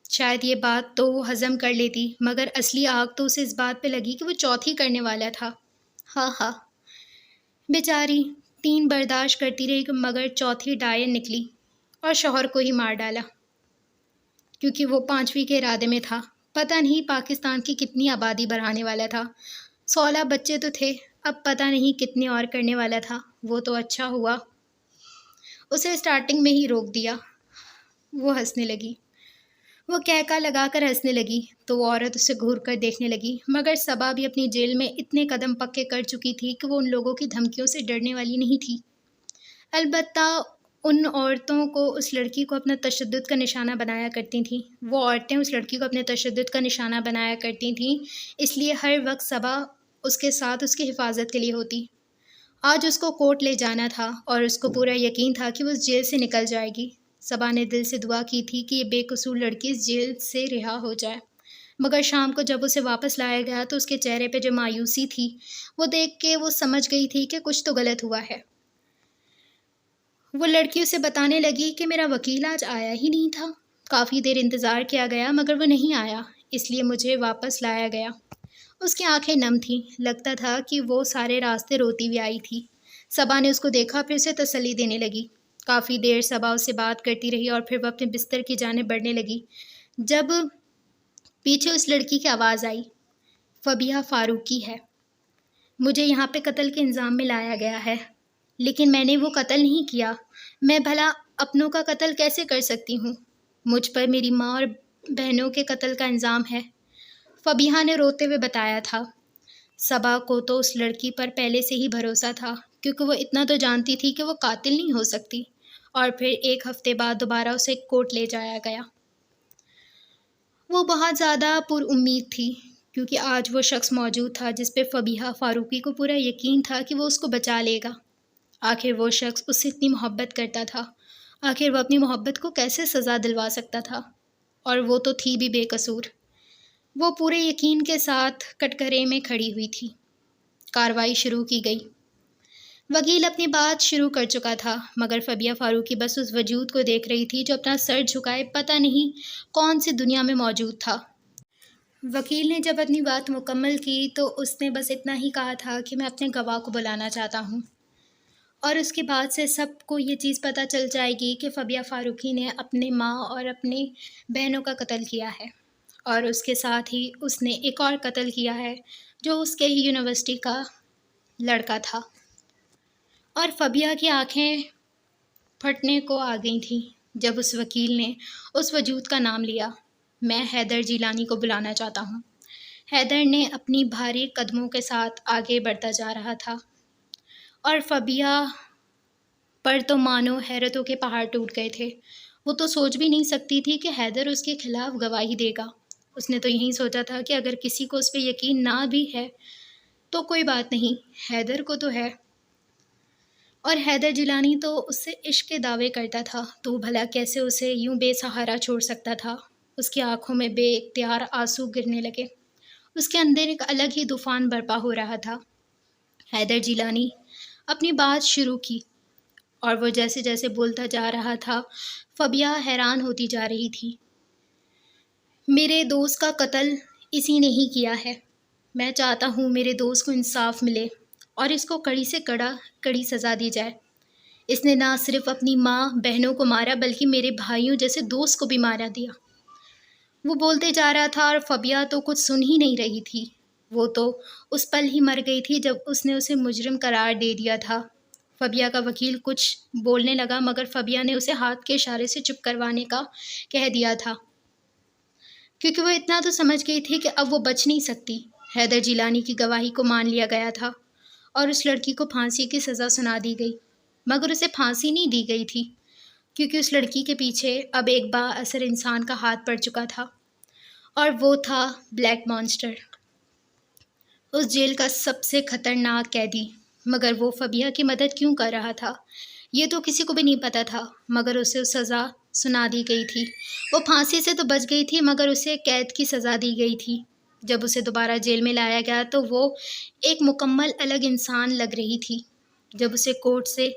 شاید یہ بات تو وہ ہضم کر لیتی، مگر اصلی آگ تو اسے اس بات پہ لگی کہ وہ چوتھی کرنے والا تھا۔ ہاں ہاں، بیچاری 3 برداشت کرتی رہی مگر چوتھی ڈائر نکلی، اور شوہر کو ہی مار ڈالا، کیونکہ وہ 5ویں کے ارادے میں تھا۔ پتہ نہیں پاکستان کی کتنی آبادی بڑھانے والا تھا۔ 16 بچے تو تھے، اب پتہ نہیں کتنے اور کرنے والا تھا۔ وہ تو اچھا ہوا اسے اسٹارٹنگ میں ہی روک دیا۔ وہ ہنسنے لگی، وہ کہکا لگا کر ہنسنے لگی، تو وہ عورت اسے گھور کر دیکھنے لگی، مگر صبا بھی اپنی جیل میں اتنے قدم پکے کر چکی تھی کہ وہ ان لوگوں کی دھمکیوں سے ڈرنے والی نہیں تھی۔ البتہ ان عورتوں کو اس لڑکی کو اپنا تشدد کا نشانہ بنایا کرتی تھیں۔ وہ عورتیں اس لڑکی کو اپنے تشدد کا نشانہ بنایا کرتی تھیں، اس لیے ہر وقت صبا اس کے ساتھ اس کی حفاظت کے لیے ہوتی۔ آج اس کو کورٹ لے جانا تھا، اور اس کو پورا یقین تھا کہ وہ اس جیل سے نکل جائے گی۔ صبا نے دل سے دعا کی تھی کہ یہ بے قصور لڑکی اس جیل سے رہا ہو جائے، مگر شام کو جب اسے واپس لایا گیا تو اس کے چہرے پہ جو مایوسی تھی، وہ دیکھ کے وہ سمجھ گئی تھی کہ کچھ تو غلط ہوا ہے۔ وہ لڑکی اسے بتانے لگی کہ میرا وکیل آج آیا ہی نہیں تھا۔ کافی دیر انتظار کیا گیا مگر وہ نہیں آیا، اس لیے مجھے واپس لایا گیا۔ اس کی آنکھیں نم تھیں، لگتا تھا کہ وہ سارے راستے روتی ہوئی آئی تھی۔ صبا نے اس کو دیکھا، پھر اسے تسلی دینے لگی۔ کافی دیر صبا اس سے بات کرتی رہی، اور پھر وہ اپنے بستر کی جانب بڑھنے لگی، جب پیچھے اس لڑکی کی آواز آئی، فبیہہ فاروقی ہے۔ مجھے یہاں پہ قتل کے الزام میں لایا گیا ہے، لیکن میں نے وہ قتل نہیں کیا۔ میں بھلا اپنوں کا قتل کیسے کر سکتی ہوں؟ مجھ پر میری ماں اور بہنوں کے قتل کا الزام ہے، فبیہہ نے روتے ہوئے بتایا تھا۔ صبا کو تو اس لڑکی پر پہلے سے ہی بھروسہ تھا، کیونکہ وہ اتنا تو جانتی تھی کہ وہ قاتل نہیں ہو سکتی، اور پھر 1 ہفتے بعد دوبارہ اسے کورٹ لے جایا گیا۔ وہ بہت زیادہ پر امید تھی، کیونکہ آج وہ شخص موجود تھا جس پہ فبیہہ فاروقی کو پورا یقین تھا کہ وہ اس کو بچا لے گا۔ آخر وہ شخص اس سے اتنی محبت کرتا تھا، آخر وہ اپنی محبت کو کیسے سزا دلوا سکتا تھا؟ اور وہ تو تھی بھی بے قصور۔ وہ پورے یقین کے ساتھ کٹگرے میں کھڑی ہوئی تھی۔ کارروائی شروع کی گئی۔ وکیل اپنی بات شروع کر چکا تھا، مگر فبیہہ فاروقی بس اس وجود کو دیکھ رہی تھی جو اپنا سر جھکائے پتہ نہیں کون سی دنیا میں موجود تھا۔ وکیل نے جب اپنی بات مکمل کی تو اس نے بس اتنا ہی کہا تھا کہ میں اپنے گواہ کو بلانا چاہتا ہوں، اور اس کے بعد سے سب کو یہ چیز پتہ چل جائے گی کہ فبیہہ فاروقی نے اپنے ماں اور اپنی بہنوں کا قتل کیا ہے، اور اس کے ساتھ ہی اس نے ایک اور قتل کیا ہے جو اس کے ہی یونیورسٹی کا لڑکا تھا۔ اور فبیہہ کی آنکھیں پھٹنے کو آ گئی تھیں جب اس وکیل نے اس وجود کا نام لیا۔ میں حیدر جیلانی کو بلانا چاہتا ہوں۔ حیدر نے اپنی بھاری قدموں کے ساتھ آگے بڑھتا جا رہا تھا، اور فبیہہ پر تو مانو حیرتوں کے پہاڑ ٹوٹ گئے تھے۔ وہ تو سوچ بھی نہیں سکتی تھی کہ حیدر اس کے خلاف گواہی دے گا۔ اس نے تو یہی سوچا تھا کہ اگر کسی کو اس پہ یقین نہ بھی ہے تو کوئی بات نہیں، حیدر کو تو ہے۔ اور حیدر جیلانی تو اس سے عشق کے دعوے کرتا تھا، تو وہ بھلا کیسے اسے یوں بے سہارا چھوڑ سکتا تھا؟ اس کی آنکھوں میں بے اختیار آنسو گرنے لگے، اس کے اندر ایک الگ ہی طوفان برپا ہو رہا تھا۔ حیدر جیلانی اپنی بات شروع کی، اور وہ جیسے جیسے بولتا جا رہا تھا فبیہہ حیران ہوتی جا رہی تھی۔ میرے دوست کا قتل اسی نے ہی کیا ہے۔ میں چاہتا ہوں میرے دوست کو انصاف ملے۔ اور اس کو کڑی سے کڑی سزا دی جائے۔ اس نے نہ صرف اپنی ماں بہنوں کو مارا بلکہ میرے بھائیوں جیسے دوست کو بھی مارا دیا۔ وہ بولتے جا رہا تھا اور فبیہ تو کچھ سن ہی نہیں رہی تھی۔ وہ تو اس پل ہی مر گئی تھی جب اس نے اسے مجرم قرار دے دیا تھا۔ فبیہ کا وکیل کچھ بولنے لگا مگر فبیہ نے اسے ہاتھ کے اشارے سے چپ کروانے کا کہہ دیا تھا، کیونکہ وہ اتنا تو سمجھ گئی تھی کہ اب وہ بچ نہیں سکتی۔ حیدر جیلانی کی گواہی کو مان لیا گیا تھا اور اس لڑکی کو پھانسی کی سزا سنا دی گئی، مگر اسے پھانسی نہیں دی گئی تھی کیونکہ اس لڑکی کے پیچھے اب ایک با اثر انسان کا ہاتھ پڑ چکا تھا، اور وہ تھا بلیک مانسٹر، اس جیل کا سب سے خطرناک قیدی۔ مگر وہ فبیہ کی مدد کیوں کر رہا تھا یہ تو کسی کو بھی نہیں پتا تھا، مگر اسے سزا سنا دی گئی تھی۔ وہ پھانسی سے تو بچ گئی تھی مگر اسے قید کی سزا دی گئی تھی۔ جب اسے دوبارہ جیل میں لایا گیا تو وہ ایک مکمل الگ انسان لگ رہی تھی۔ جب اسے کورٹ سے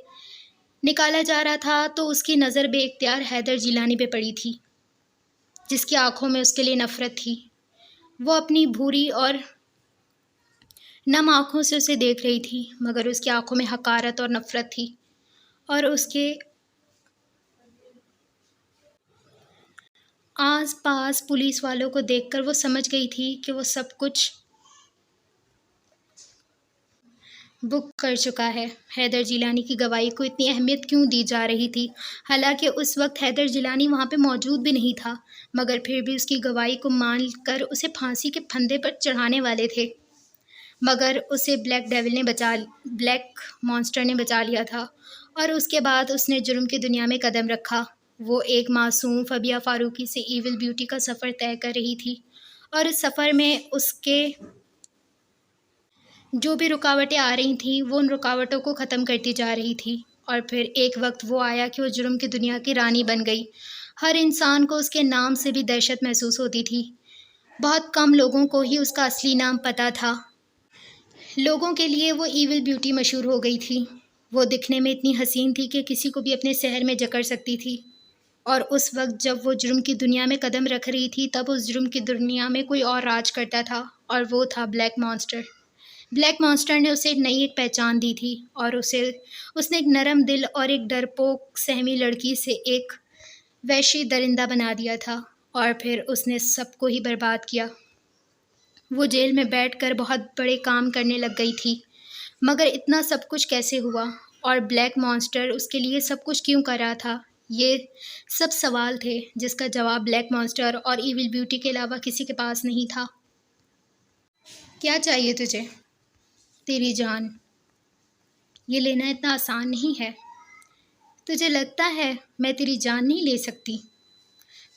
نکالا جا رہا تھا تو اس کی نظر بے اختیار حیدر جیلانی پہ پڑی تھی، جس کی آنکھوں میں اس کے لیے نفرت تھی۔ وہ اپنی بھوری اور نم آنکھوں سے اسے دیکھ رہی تھی مگر اس کی آنکھوں میں حقارت اور نفرت تھی، اور اس کے آس پاس پولیس والوں کو دیکھ کر وہ سمجھ گئی تھی کہ وہ سب کچھ بک کر چکا ہے۔ حیدر جیلانی کی گواہی کو اتنی اہمیت کیوں دی جا رہی تھی؟ حالانکہ اس وقت حیدر جیلانی وہاں پہ موجود بھی نہیں تھا، مگر پھر بھی اس کی گواہی کو مان کر اسے پھانسی کے پھندے پر چڑھانے والے تھے، مگر اسے بلیک مانسٹر نے بچا لیا تھا، اور اس کے بعد اس نے جرم کی دنیا میں قدم رکھا۔ وہ ایک معصوم فبیہ فاروقی سے ایول بیوٹی کا سفر طے کر رہی تھی، اور اس سفر میں اس کے جو بھی رکاوٹیں آ رہی تھیں وہ ان رکاوٹوں کو ختم کرتی جا رہی تھی، اور پھر ایک وقت وہ آیا کہ وہ جرم کی دنیا کی رانی بن گئی۔ ہر انسان کو اس کے نام سے بھی دہشت محسوس ہوتی تھی، بہت کم لوگوں کو ہی اس کا اصلی نام پتہ تھا۔ لوگوں کے لیے وہ ایول بیوٹی مشہور ہو گئی تھی۔ وہ دکھنے میں اتنی حسین تھی کہ کسی کو بھی اپنے سحر میں جکڑ سکتی تھی، اور اس وقت جب وہ جرم کی دنیا میں قدم رکھ رہی تھی تب اس جرم کی دنیا میں کوئی اور راج کرتا تھا، اور وہ تھا بلیک مانسٹر۔ بلیک مانسٹر نے اسے نئی ایک پہچان دی تھی، اور اس نے ایک نرم دل اور ایک ڈرپوک سہمی لڑکی سے ایک وحشی درندہ بنا دیا تھا، اور پھر اس نے سب کو ہی برباد کیا۔ وہ جیل میں بیٹھ کر بہت بڑے کام کرنے لگ گئی تھی، مگر اتنا سب کچھ کیسے ہوا، اور بلیک مانسٹر اس کے لیے سب کچھ کیوں کر رہا تھا؟ یہ سب سوال تھے جس کا جواب بلیک مانسٹر اور ایول بیوٹی کے علاوہ کسی کے پاس نہیں تھا۔ کیا چاہیے تجھے؟ تیری جان۔ یہ لینا اتنا آسان نہیں ہے۔ تجھے لگتا ہے میں تیری جان نہیں لے سکتی؟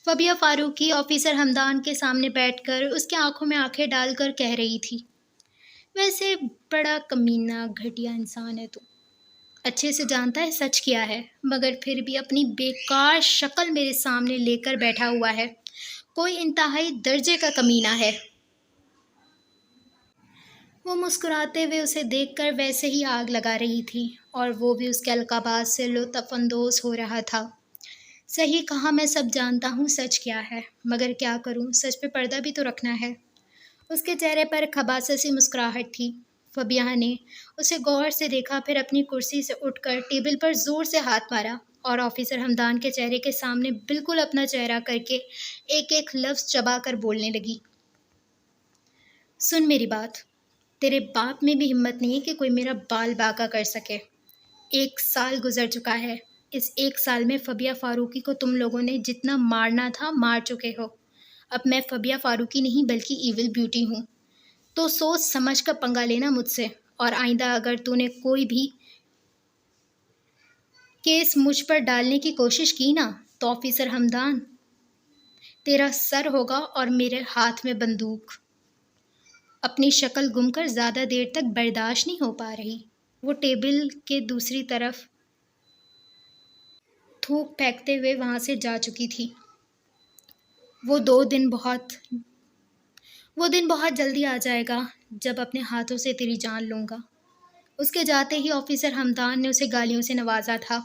فبیہ فاروقی آفیسر حمدان کے سامنے بیٹھ کر اس کی آنکھوں میں آنکھیں ڈال کر کہہ رہی تھی، ویسے بڑا کمینہ گھٹیا انسان ہے تو، اچھے سے جانتا ہے سچ کیا ہے، مگر پھر بھی اپنی بیکار شکل میرے سامنے لے کر بیٹھا ہوا ہے۔ کوئی انتہائی درجے کا کمینہ ہے۔ وہ مسکراتے ہوئے اسے دیکھ کر ویسے ہی آگ لگا رہی تھی، اور وہ بھی اس کے القابات سے لطف اندوز ہو رہا تھا۔ صحیح کہا، میں سب جانتا ہوں سچ کیا ہے، مگر کیا کروں، سچ پہ پردہ بھی تو رکھنا ہے۔ اس کے چہرے پر خباثت سی مسکراہٹ تھی۔ فبیہ نے اسے غور سے دیکھا، پھر اپنی کرسی سے اٹھ کر ٹیبل پر زور سے ہاتھ مارا، اور آفیسر حمدان کے چہرے کے سامنے بالکل اپنا چہرہ کر کے ایک ایک لفظ چبا کر بولنے لگی۔ سن میری بات، تیرے باپ میں بھی ہمت نہیں ہے کہ کوئی میرا بال باقا کر سکے۔ 1 سال گزر چکا ہے، اس 1 سال میں فبیہ فاروقی کو تم لوگوں نے جتنا مارنا تھا مار چکے ہو۔ اب میں فبیہ فاروقی نہیں بلکہ ایول بیوٹی ہوں، تو سوچ سمجھ کر پنگا لینا مجھ سے، اور آئندہ اگر تو نے کوئی بھی کیس مجھ پر ڈالنے کی کوشش کی نا تو آفیسر حمدان تیرا سر ہوگا اور میرے ہاتھ میں بندوق۔ اپنی شکل گم کر زیادہ دیر تک برداشت نہیں ہو پا رہی۔ وہ ٹیبل کے دوسری طرف تھوک پھینکتے ہوئے وہاں سے جا چکی تھی۔ وہ دن بہت جلدی آ جائے گا جب اپنے ہاتھوں سے تیری جان لوں گا۔ اس کے جاتے ہی آفیسر حمدان نے اسے گالیوں سے نوازا تھا۔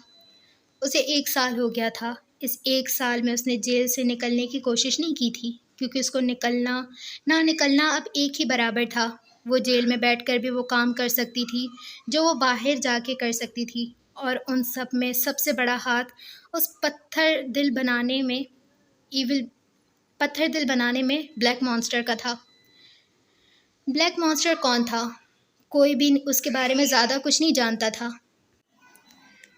اسے 1 سال ہو گیا تھا۔ اس 1 سال میں اس نے جیل سے نکلنے کی کوشش نہیں کی تھی، کیونکہ اس کو نہ نکلنا اب ایک ہی برابر تھا۔ وہ جیل میں بیٹھ کر بھی وہ کام کر سکتی تھی جو وہ باہر جا کے کر سکتی تھی، اور ان سب میں سب سے بڑا ہاتھ اس ایول پتھر دل بنانے میں بلیک مانسٹر کا تھا۔ بلیک مانسٹر کون تھا؟ کوئی بھی اس کے بارے میں زیادہ کچھ نہیں جانتا تھا۔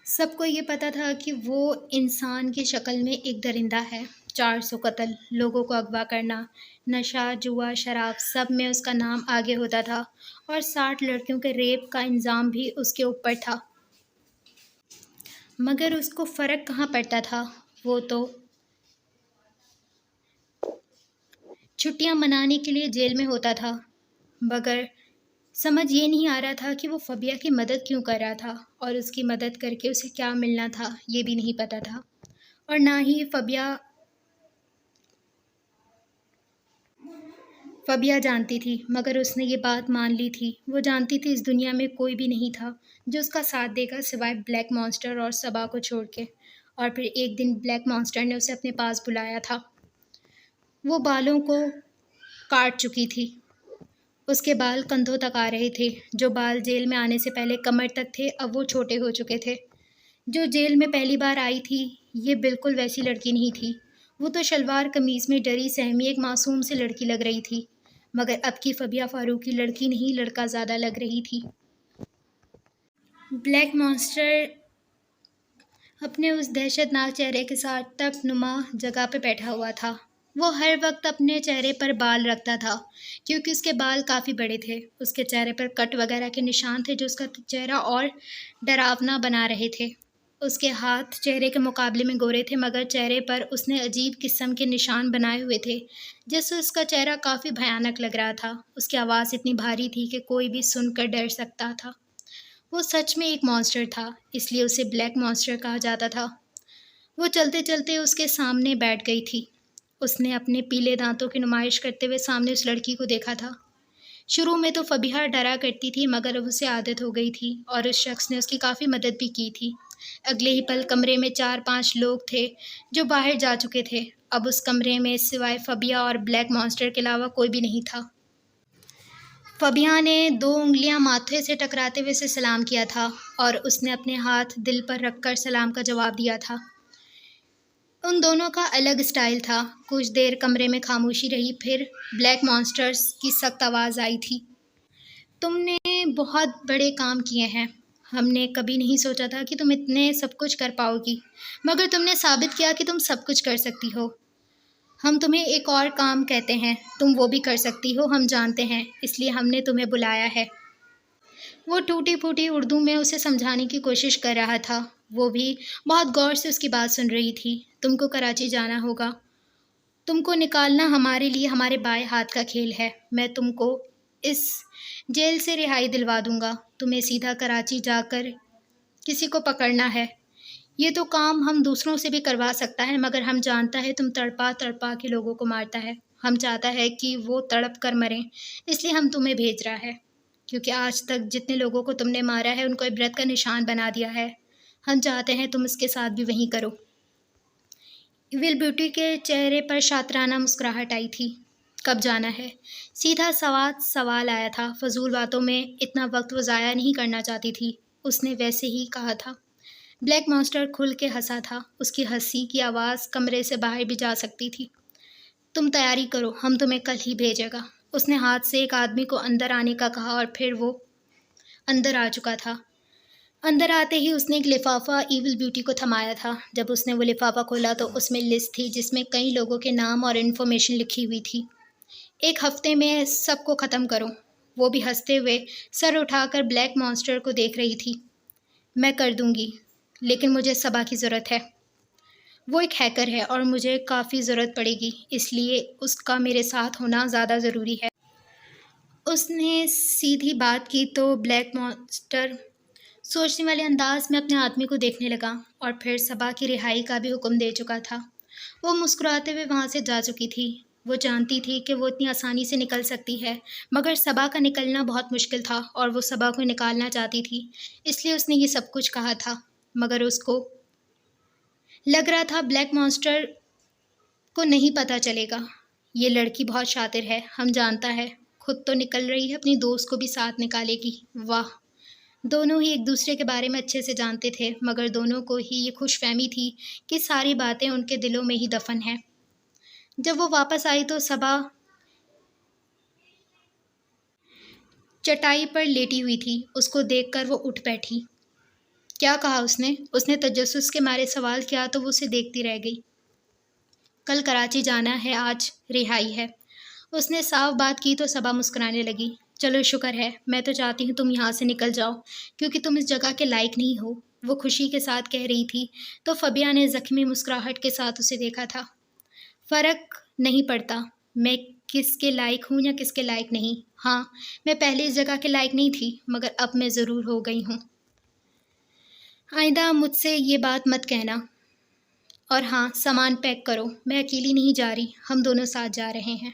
سب کو یہ پتا تھا کہ وہ انسان کی شکل میں ایک درندہ ہے۔ 400 قتل، لوگوں کو اغوا کرنا، نشہ، جوا، شراب، سب میں اس کا نام آگے ہوتا تھا، اور 60 لڑکیوں کے ریپ کا الزام بھی اس کے اوپر تھا۔ مگر اس کو فرق کہاں پڑتا تھا؟ وہ تو چھٹیاں منانے کے لیے جیل میں ہوتا تھا، مگر سمجھ یہ نہیں آ رہا تھا کہ وہ فبیہ کی مدد کیوں کر رہا تھا، اور اس کی مدد کر کے اسے کیا ملنا تھا یہ بھی نہیں پتا تھا، اور نہ ہی فبیہ جانتی تھی، مگر اس نے یہ بات مان لی تھی۔ وہ جانتی تھی اس دنیا میں کوئی بھی نہیں تھا جو اس کا ساتھ دے گا سوائے بلیک مانسٹر اور صبا کو چھوڑ کے۔ اور پھر ایک دن بلیک مانسٹر نے اسے اپنے پاس بلایا تھا۔ وہ بالوں کو کاٹ چکی تھی، اس کے بال کندھوں تک آ رہے تھے۔ جو بال جیل میں آنے سے پہلے کمر تک تھے اب وہ چھوٹے ہو چکے تھے۔ جو جیل میں پہلی بار آئی تھی یہ بالکل ویسی لڑکی نہیں تھی، وہ تو شلوار قمیض میں ڈری سہمی ایک معصوم سی لڑکی لگ رہی تھی، مگر اب کی فبیہ فاروقی لڑکی نہیں لڑکا زیادہ لگ رہی تھی۔ بلیک مانسٹر اپنے اس دہشت ناک چہرے کے ساتھ تپ نما جگہ پہ بیٹھا ہوا تھا۔ وہ ہر وقت اپنے چہرے پر بال رکھتا تھا کیونکہ اس کے بال کافی بڑے تھے۔ اس کے چہرے پر کٹ وغیرہ کے نشان تھے جو اس کا چہرہ اور ڈراونا بنا رہے تھے۔ اس کے ہاتھ چہرے کے مقابلے میں گورے تھے، مگر چہرے پر اس نے عجیب قسم کے نشان بنائے ہوئے تھے جس سے اس کا چہرہ کافی بھیانک لگ رہا تھا۔ اس کی آواز اتنی بھاری تھی کہ کوئی بھی سن کر ڈر سکتا تھا۔ وہ سچ میں ایک مانسٹر تھا، اس لیے اسے بلیک مانسٹر کہا جاتا تھا۔ وہ چلتے چلتے اس کے سامنے بیٹھ گئی تھی۔ اس نے اپنے پیلے دانتوں کی نمائش کرتے ہوئے سامنے اس لڑکی کو دیکھا تھا۔ شروع میں تو فبیہ ڈرا کرتی تھی، مگر اب اسے عادت ہو گئی تھی، اور اس شخص نے اس کی کافی مدد بھی کی تھی۔ اگلے ہی پل کمرے میں 4-5 لوگ تھے جو باہر جا چکے تھے۔ اب اس کمرے میں سوائے فبیہ اور بلیک مانسٹر کے علاوہ کوئی بھی نہیں تھا۔ فبیہ نے 2 انگلیاں ماتھے سے ٹکراتے ہوئے اسے سلام کیا تھا، اور اس نے اپنے ہاتھ دل پر رکھ کر سلام کا جواب دیا تھا۔ ان دونوں کا الگ اسٹائل تھا۔ کچھ دیر کمرے میں خاموشی رہی، پھر بلیک مانسٹرز کی سخت آواز آئی تھی۔ تم نے بہت بڑے کام کیے ہیں، ہم نے کبھی نہیں سوچا تھا کہ تم اتنے سب کچھ کر پاؤ گی، مگر تم نے ثابت کیا کہ تم سب کچھ کر سکتی ہو۔ ہم تمہیں ایک اور کام کہتے ہیں، تم وہ بھی کر سکتی ہو، ہم جانتے ہیں، اس لیے ہم نے تمہیں بلایا ہے۔ وہ ٹوٹی پھوٹی اردو میں اسے سمجھانے کی کوشش کر رہا تھا۔ وہ بھی بہت غور سے اس کی بات سن رہی تھی۔ تم کو کراچی جانا ہوگا، تم کو نکالنا ہمارے لیے ہمارے بائیں ہاتھ کا کھیل ہے۔ میں تم کو اس جیل سے رہائی دلوا دوں گا۔ تمہیں سیدھا کراچی جا کر کسی کو پکڑنا ہے۔ یہ تو کام ہم دوسروں سے بھی کروا سکتا ہے، مگر ہم جانتا ہے تم تڑپا تڑپا کے لوگوں کو مارتا ہے۔ ہم چاہتا ہے کہ وہ تڑپ کر مریں، اس لیے ہم تمہیں بھیج رہا ہے، کیونکہ آج تک جتنے لوگوں کو تم نے مارا ہے ان کو عبرت کا نشان بنا دیا ہے۔ ہم چاہتے ہیں تم اس کے ساتھ بھی وہی کرو۔ ایول بیوٹی کے چہرے پر شاطرانہ مسکراہٹ آئی تھی۔ کب جانا ہے؟ سیدھا سوال آیا تھا۔ فضول باتوں میں اتنا وقت وہ ضائع نہیں کرنا چاہتی تھی۔ اس نے ویسے ہی کہا تھا۔ بلیک مانسٹر کھل کے ہنسا تھا۔ اس کی ہنسی کی آواز کمرے سے باہر بھی جا سکتی تھی۔ تم تیاری کرو، ہم تمہیں کل ہی بھیجے گا۔ اس نے ہاتھ سے ایک آدمی کو اندر آنے کا کہا، اور پھر وہ اندر آ چکا تھا۔ اندر آتے ہی اس نے ایک لفافہ ایول بیوٹی کو تھمایا تھا۔ جب اس نے وہ لفافہ کھولا تو اس میں لسٹ تھی جس میں کئی لوگوں کے نام اور انفارمیشن لکھی ہوئی تھی۔ 1 ہفتے میں سب کو ختم کرو۔ وہ بھی ہنستے ہوئے سر اٹھا کر بلیک مانسٹر کو دیکھ رہی تھی۔ میں کر دوں گی، لیکن مجھے صبا کی ضرورت ہے۔ وہ ایک ہیکر ہے اور مجھے کافی ضرورت پڑے گی، اس لیے اس کا میرے ساتھ ہونا زیادہ ضروری ہے۔ اس نے سیدھی بات کی تو بلیک مانسٹر سوچنے والے انداز میں اپنے آدمی کو دیکھنے لگا، اور پھر صبا کی رہائی کا بھی حکم دے چکا تھا۔ وہ مسکراتے ہوئے وہاں سے جا چکی تھی۔ وہ جانتی تھی کہ وہ اتنی آسانی سے نکل سکتی ہے، مگر صبا کا نکلنا بہت مشکل تھا، اور وہ صبا کو نکالنا چاہتی تھی، اس لیے اس نے یہ سب کچھ کہا تھا۔ مگر اس کو لگ رہا تھا بلیک مانسٹر کو نہیں پتہ چلے گا۔ یہ لڑکی بہت شاطر ہے، ہم جانتا ہے۔ خود تو نکل رہی ہے، اپنی دوست کو بھی ساتھ نکالے گی۔ واہ! دونوں ہی ایک دوسرے کے بارے میں اچھے سے جانتے تھے، مگر دونوں کو ہی یہ خوش فہمی تھی کہ ساری باتیں ان کے دلوں میں ہی دفن ہیں۔ جب وہ واپس آئی تو صبا چٹائی پر لیٹی ہوئی تھی۔ اس کو دیکھ کر وہ اٹھ بیٹھی۔ کیا کہا اس نے؟ اس نے تجسس کے مارے سوال کیا تو وہ اسے دیکھتی رہ گئی۔ کل کراچی جانا ہے، آج رہائی ہے۔ اس نے صاف بات کی تو صبا مسکرانے لگی۔ چلو شکر ہے، میں تو چاہتی ہوں تم یہاں سے نکل جاؤ کیونکہ تم اس جگہ کے لائق نہیں ہو، وہ خوشی کے ساتھ کہہ رہی تھی تو فبیہ نے زخمی مسکراہٹ کے ساتھ اسے دیکھا تھا۔ فرق نہیں پڑتا میں کس کے لائق ہوں یا کس کے لائق نہیں۔ ہاں، میں پہلے اس جگہ کے لائق نہیں تھی، مگر اب میں ضرور ہو گئی ہوں۔ آئندہ مجھ سے یہ بات مت کہنا۔ اور ہاں، سامان پیک کرو، میں اکیلی نہیں جا رہی، ہم دونوں ساتھ جا رہے ہیں۔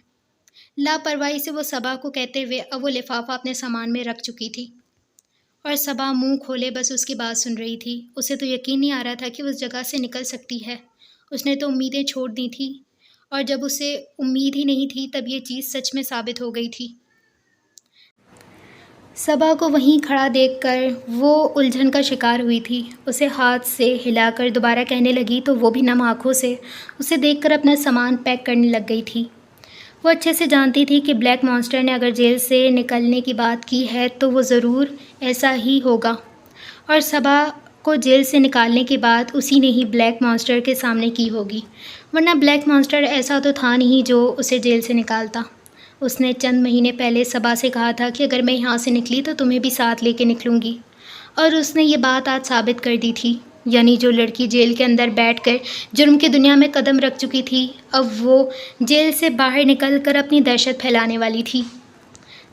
لاپرواہی سے وہ صبا کو کہتے ہوئے اب وہ لفافہ اپنے سامان میں رکھ چکی تھی، اور صبا منہ کھولے بس اس کی بات سن رہی تھی۔ اسے تو یقین نہیں آ رہا تھا کہ وہ اس جگہ سے نکل سکتی ہے۔ اس نے تو امیدیں چھوڑ دی تھیں، اور جب اسے امید ہی نہیں تھی تب یہ چیز سچ میں ثابت ہو گئی تھی۔ صبا کو وہیں کھڑا دیکھ کر وہ الجھن کا شکار ہوئی تھی۔ اسے ہاتھ سے ہلا کر دوبارہ کہنے لگی تو وہ بھی نم آنکھوں سے اسے دیکھ کر اپنا سامان پیک کرنے لگ گئی تھی۔ وہ اچھے سے جانتی تھی کہ بلیک مانسٹر نے اگر جیل سے نکلنے کی بات کی ہے تو وہ ضرور ایسا ہی ہوگا، اور صبا کو جیل سے نکالنے کی بات اسی نے ہی بلیک مانسٹر کے سامنے کی ہوگی، ورنہ بلیک مانسٹر ایسا تو تھا نہیں جو اسے جیل سے نکالتا۔ اس نے چند مہینے پہلے صبا سے کہا تھا کہ اگر میں یہاں سے نکلی تو تمہیں بھی ساتھ لے کے نکلوں گی، اور اس نے یہ بات آج ثابت کر دی تھی۔ یعنی جو لڑکی جیل کے اندر بیٹھ کر جرم کی دنیا میں قدم رکھ چکی تھی، اب وہ جیل سے باہر نکل کر اپنی دہشت پھیلانے والی تھی۔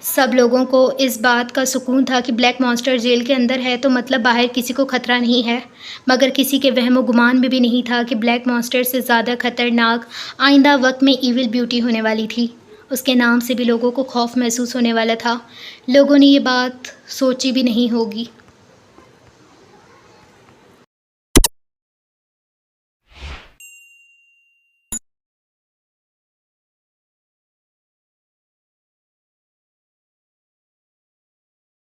سب لوگوں کو اس بات کا سکون تھا کہ بلیک مانسٹر جیل کے اندر ہے تو مطلب باہر کسی کو خطرہ نہیں ہے، مگر کسی کے وہم و گمان میں بھی نہیں تھا کہ بلیک مانسٹر سے زیادہ خطرناک آئندہ وقت میں ایول بیوٹی ہونے والی تھی۔ اس کے نام سے بھی لوگوں کو خوف محسوس ہونے والا تھا۔ لوگوں نے یہ بات سوچی بھی نہیں ہوگی۔